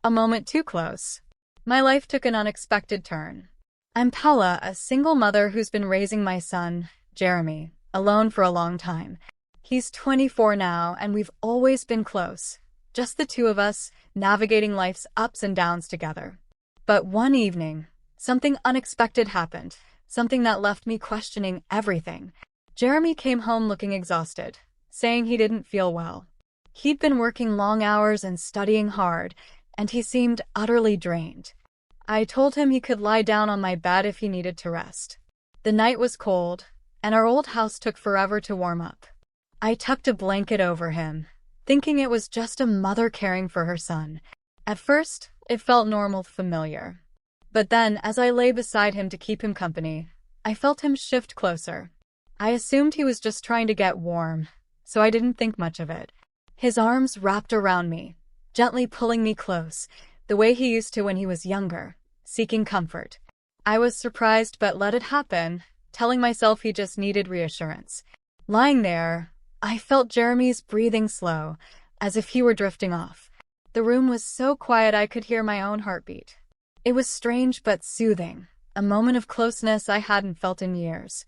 A moment too close. My life took an unexpected turn. I'm Paula, a single mother who's been raising my son, Jeremy, alone for a long time. He's 24 now, and we've always been close. Just the two of us, navigating life's ups and downs together. But one evening, something unexpected happened, something that left me questioning everything. Jeremy came home looking exhausted, saying he didn't feel well. He'd been working long hours and studying hard, and he seemed utterly drained. I told him he could lie down on my bed if he needed to rest. The night was cold, and our old house took forever to warm up. I tucked a blanket over him, thinking it was just a mother caring for her son. At first, it felt normal, familiar. But then, as I lay beside him to keep him company, I felt him shift closer. I assumed he was just trying to get warm, so I didn't think much of it. His arms wrapped around me, gently pulling me close, the way he used to when he was younger, seeking comfort. I was surprised but let it happen, telling myself he just needed reassurance. Lying there, I felt Jeremy's breathing slow, as if he were drifting off. The room was so quiet I could hear my own heartbeat. It was strange but soothing, a moment of closeness I hadn't felt in years.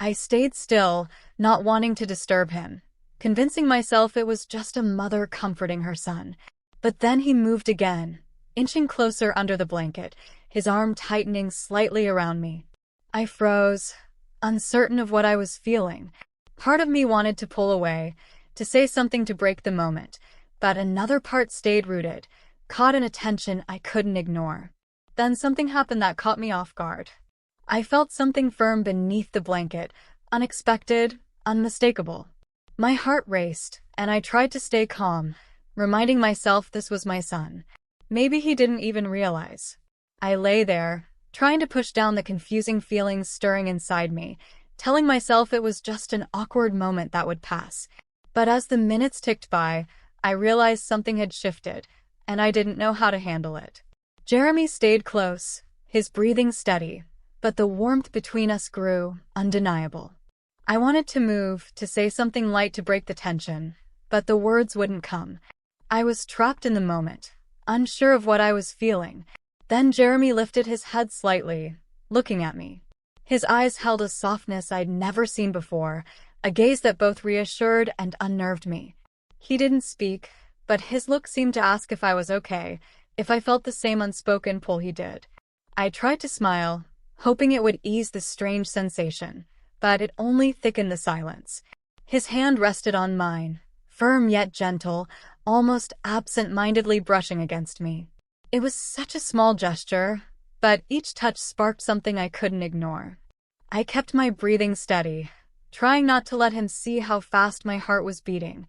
I stayed still, not wanting to disturb him, convincing myself it was just a mother comforting her son. But then he moved again, inching closer under the blanket, his arm tightening slightly around me. I froze, uncertain of what I was feeling. Part of me wanted to pull away, to say something to break the moment, but another part stayed rooted, caught in a tension I couldn't ignore. Then something happened that caught me off guard. I felt something firm beneath the blanket, unexpected, unmistakable. My heart raced, and I tried to stay calm, reminding myself this was my son. Maybe he didn't even realize. I lay there, trying to push down the confusing feelings stirring inside me, telling myself it was just an awkward moment that would pass. But as the minutes ticked by, I realized something had shifted, and I didn't know how to handle it. Jeremy stayed close, his breathing steady, but the warmth between us grew undeniable. I wanted to move, to say something light to break the tension, but the words wouldn't come. I was trapped in the moment, unsure of what I was feeling. Then Jeremy lifted his head slightly, looking at me. His eyes held a softness I'd never seen before, a gaze that both reassured and unnerved me. He didn't speak, but his look seemed to ask if I was okay, if I felt the same unspoken pull he did. I tried to smile, hoping it would ease the strange sensation, but it only thickened the silence. His hand rested on mine, firm yet gentle, almost absent-mindedly brushing against me. It was such a small gesture, but each touch sparked something I couldn't ignore. I kept my breathing steady, trying not to let him see how fast my heart was beating.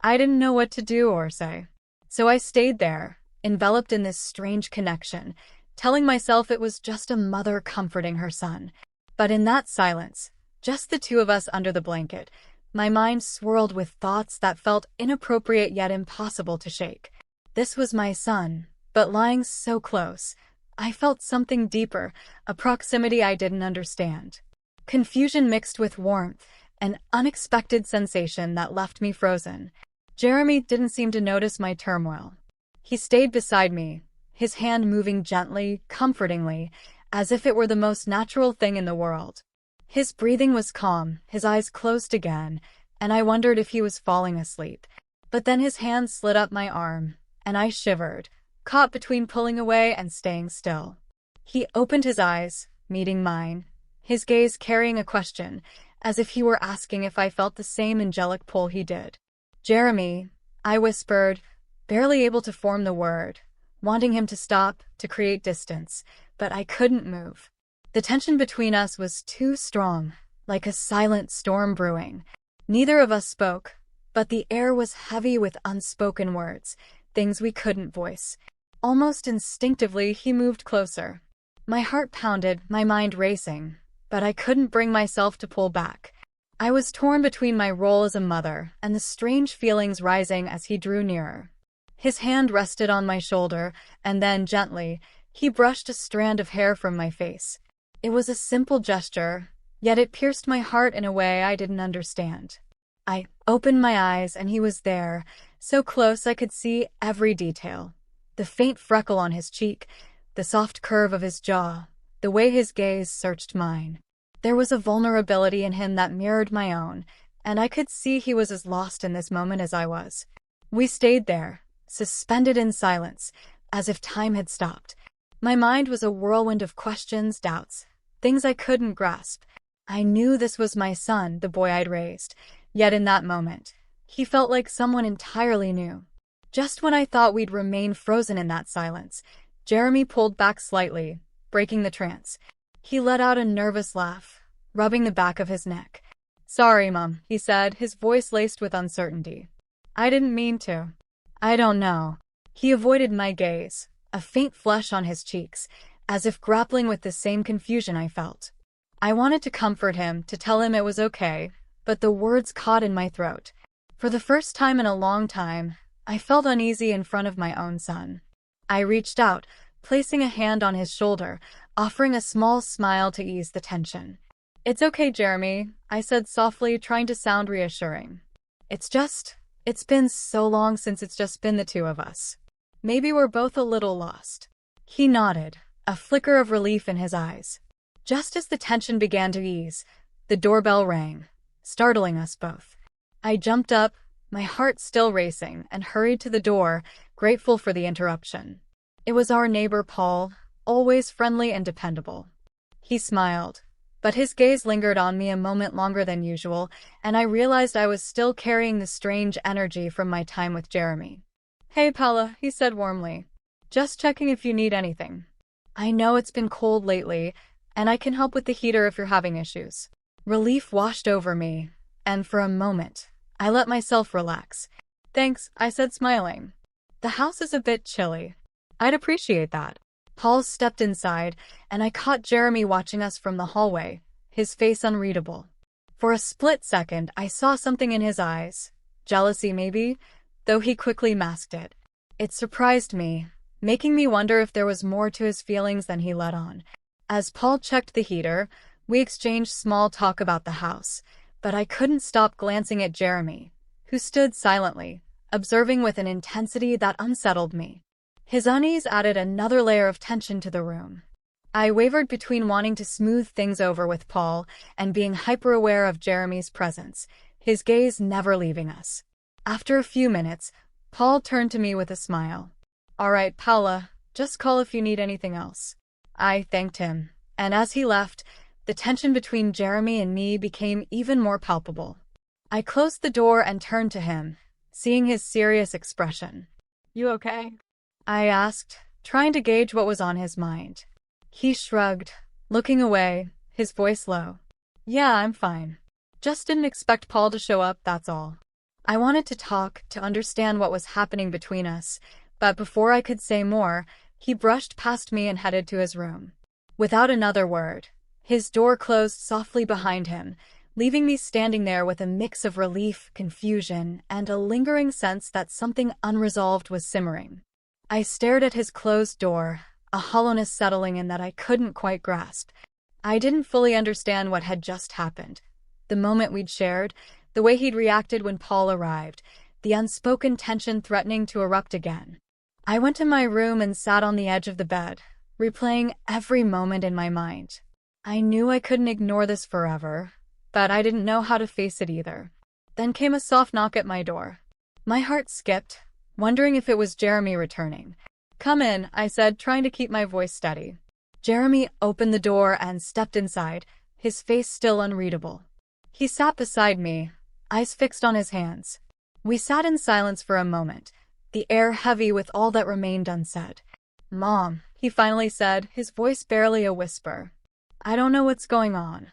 I didn't know what to do or say, so I stayed there, enveloped in this strange connection, telling myself it was just a mother comforting her son. But in that silence, just the two of us under the blanket, my mind swirled with thoughts that felt inappropriate yet impossible to shake. This was my son, but lying so close, I felt something deeper, a proximity I didn't understand. Confusion mixed with warmth, an unexpected sensation that left me frozen. Jeremy didn't seem to notice my turmoil. He stayed beside me, his hand moving gently, comfortingly, as if it were the most natural thing in the world. His breathing was calm, his eyes closed again, and I wondered if he was falling asleep. But then his hand slid up my arm, and I shivered, caught between pulling away and staying still. He opened his eyes, meeting mine, his gaze carrying a question, as if he were asking if I felt the same angelic pull he did. "Jeremy," I whispered, barely able to form the word, wanting him to stop, to create distance, but I couldn't move. The tension between us was too strong, like a silent storm brewing. Neither of us spoke, but the air was heavy with unspoken words, things we couldn't voice. Almost instinctively, he moved closer. My heart pounded, my mind racing, but I couldn't bring myself to pull back. I was torn between my role as a mother and the strange feelings rising as he drew nearer. His hand rested on my shoulder, and then, gently, he brushed a strand of hair from my face. It was a simple gesture, yet it pierced my heart in a way I didn't understand. I opened my eyes, and he was there, so close I could see every detail. The The faint freckle on his cheek, the soft curve of his jaw, the way his gaze searched mine. There was a vulnerability in him that mirrored my own, and I could see he was as lost in this moment as I was. We stayed there, suspended in silence, as if time had stopped. My mind was a whirlwind of questions, doubts, things I couldn't grasp. I knew this was my son, the boy I'd raised, yet in that moment, he felt like someone entirely new. Just when I thought we'd remain frozen in that silence, Jeremy pulled back slightly, breaking the trance. He let out a nervous laugh, rubbing the back of his neck. "Sorry, Mom," he said, his voice laced with uncertainty. "I didn't mean to." "I don't know." He avoided my gaze, a faint flush on his cheeks, as if grappling with the same confusion I felt. I wanted to comfort him, to tell him it was okay, but the words caught in my throat. For the first time in a long time, I felt uneasy in front of my own son. I reached out, placing a hand on his shoulder, offering a small smile to ease the tension. "It's okay, Jeremy," I said softly, trying to sound reassuring. It's been so long since it's just been the two of us. Maybe we're both a little lost." He nodded, a flicker of relief in his eyes. Just as the tension began to ease, the doorbell rang, startling us both. I jumped up, my heart still racing, and hurried to the door, grateful for the interruption. It was our neighbor Paul, always friendly and dependable. He smiled, but his gaze lingered on me a moment longer than usual, and I realized I was still carrying the strange energy from my time with Jeremy. "Hey, Paula," he said warmly. "Just checking if you need anything. I know it's been cold lately, and I can help with the heater if you're having issues." Relief washed over me, and for a moment, I let myself relax. "Thanks," I said, smiling. "The house is a bit chilly." "I'd appreciate that." Paul stepped inside, and I caught Jeremy watching us from the hallway, his face unreadable. For a split second, I saw something in his eyes. Jealousy, maybe, though he quickly masked it. It surprised me, making me wonder if there was more to his feelings than he let on. As Paul checked the heater, we exchanged small talk about the house, but I couldn't stop glancing at Jeremy, who stood silently, observing with an intensity that unsettled me. His unease added another layer of tension to the room. I wavered between wanting to smooth things over with Paul and being hyper-aware of Jeremy's presence, his gaze never leaving us. After a few minutes, Paul turned to me with a smile. "All right, Paula, just call if you need anything else." I thanked him, and as he left, the tension between Jeremy and me became even more palpable. I closed the door and turned to him, seeing his serious expression. "You okay?" I asked, trying to gauge what was on his mind. He shrugged, looking away, his voice low. "Yeah, I'm fine. Just didn't expect Paul to show up, that's all." I wanted to talk, to understand what was happening between us, but before I could say more, he brushed past me and headed to his room. Without another word, his door closed softly behind him, leaving me standing there with a mix of relief, confusion, and a lingering sense that something unresolved was simmering. I stared at his closed door, a hollowness settling in that I couldn't quite grasp. I didn't fully understand what had just happened. The moment we'd shared, the way he'd reacted when Paul arrived, the unspoken tension threatening to erupt again. I went to my room and sat on the edge of the bed, replaying every moment in my mind. I knew I couldn't ignore this forever, but I didn't know how to face it either. Then came a soft knock at my door. My heart skipped, wondering if it was Jeremy returning. "Come in," I said, trying to keep my voice steady. Jeremy opened the door and stepped inside, his face still unreadable. He sat beside me, eyes fixed on his hands. We sat in silence for a moment, the air heavy with all that remained unsaid. "Mom," he finally said, his voice barely a whisper. "I don't know what's going on.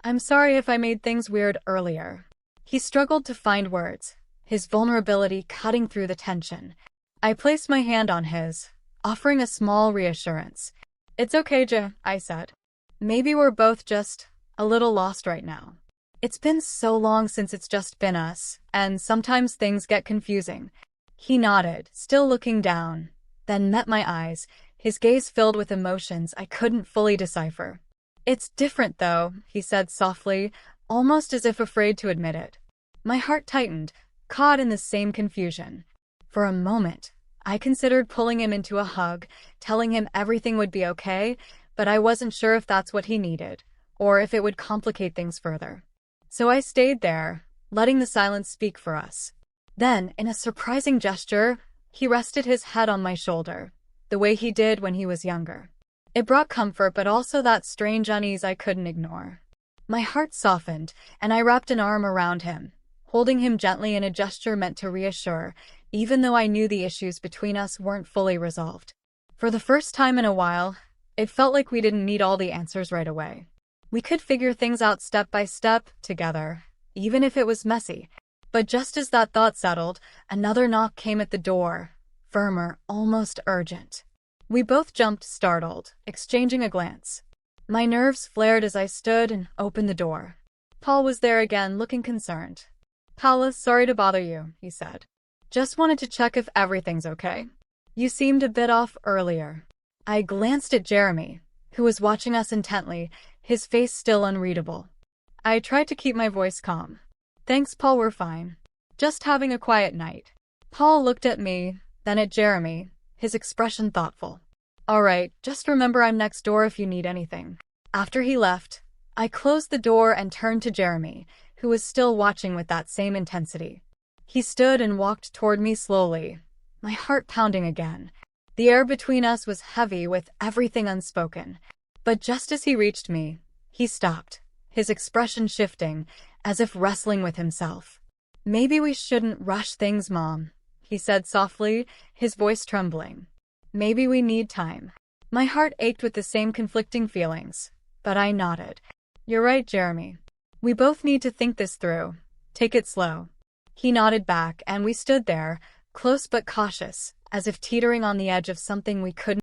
I'm sorry if I made things weird earlier." He struggled to find words, his vulnerability cutting through the tension. I placed my hand on his, offering a small reassurance. "It's okay, I said. "Maybe we're both just a little lost right now. It's been so long since it's just been us, and sometimes things get confusing." He nodded, still looking down, then met my eyes, his gaze filled with emotions I couldn't fully decipher. "It's different, though," he said softly, almost as if afraid to admit it. My heart tightened, caught in the same confusion. For a moment, I considered pulling him into a hug, telling him everything would be okay, but I wasn't sure if that's what he needed, or if it would complicate things further. So I stayed there, letting the silence speak for us. Then, in a surprising gesture, he rested his head on my shoulder, the way he did when he was younger. It brought comfort, but also that strange unease I couldn't ignore. My heart softened, and I wrapped an arm around him, holding him gently in a gesture meant to reassure, even though I knew the issues between us weren't fully resolved. For the first time in a while, it felt like we didn't need all the answers right away. We could figure things out step by step, together, even if it was messy. But just as that thought settled, another knock came at the door, firmer, almost urgent. We both jumped, startled, exchanging a glance. My nerves flared as I stood and opened the door. Paul was there again, looking concerned. "Paula, sorry to bother you," he said. "Just wanted to check if everything's okay. You seemed a bit off earlier." I glanced at Jeremy, who was watching us intently, his face still unreadable. I tried to keep my voice calm. "Thanks, Paul, we're fine. Just having a quiet night." Paul looked at me, then at Jeremy, his expression thoughtful. "All right, just remember I'm next door if you need anything." After he left, I closed the door and turned to Jeremy, who was still watching with that same intensity. He stood and walked toward me slowly, my heart pounding again. The air between us was heavy with everything unspoken. But just as he reached me, he stopped, his expression shifting, as if wrestling with himself. "Maybe we shouldn't rush things, Mom," he said softly, his voice trembling. "Maybe we need time." My heart ached with the same conflicting feelings, but I nodded. "You're right, Jeremy. We both need to think this through. Take it slow." He nodded back, and we stood there, close but cautious, as if teetering on the edge of something we couldn't